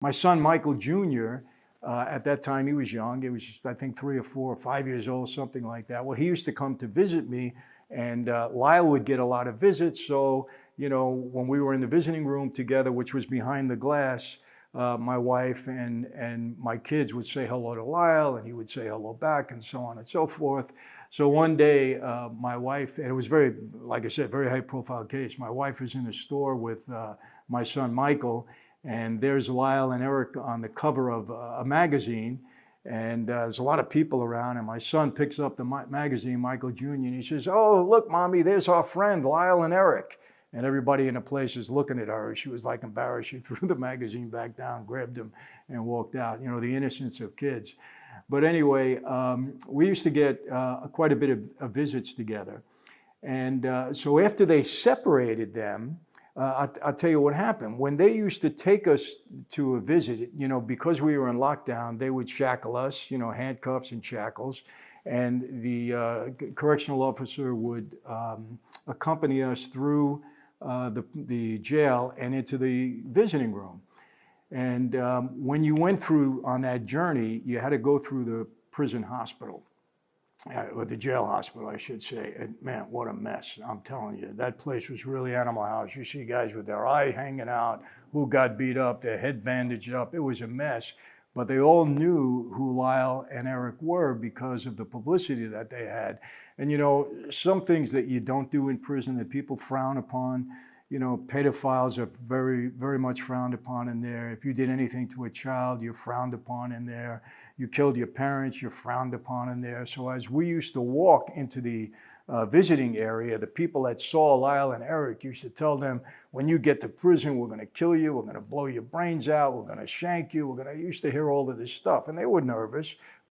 My son, Michael Jr., at that time, he was young. He was, I think, 3 or 4 or 5 years old, something like that. Well, he used to come to visit me, and Lyle would get a lot of visits. So, when we were in the visiting room together, which was behind the glass, my wife and my kids would say hello to Lyle, and he would say hello back, and so on and so forth. So one day, my wife, and it was very, like I said, very high profile case. My wife was in the store with my son, Michael, and there's Lyle and Eric on the cover of a magazine. And there's a lot of people around, and my son picks up the magazine, Michael Jr., and he says, "Oh, look, Mommy, there's our friend, Lyle and Eric." And everybody in the place is looking at her. She was like embarrassed. She threw the magazine back down, grabbed him, and walked out. The innocence of kids. But anyway, we used to get quite a bit of visits together. And so after they separated them, I'll tell you what happened. When they used to take us to a visit, because we were in lockdown, they would shackle us, handcuffs and shackles. And the correctional officer would accompany us through the jail and into the visiting room. And when you went through on that journey, you had to go through the prison hospital. Or the jail hospital, I should say. And man, what a mess. I'm telling you, that place was really Animal House. You see guys with their eye hanging out, who got beat up, their head bandaged up. It was a mess. But they all knew who Lyle and Eric were because of the publicity that they had. And some things that you don't do in prison that people frown upon, pedophiles are very, very much frowned upon in there. If you did anything to a child, you're frowned upon in there. You killed your parents, you're frowned upon in there. So as we used to walk into the visiting area, the people that saw Lyle and Eric used to tell them, when you get to prison, we're going to kill you, we're going to blow your brains out, we're going to shank you, used to hear all of this stuff. And they were nervous.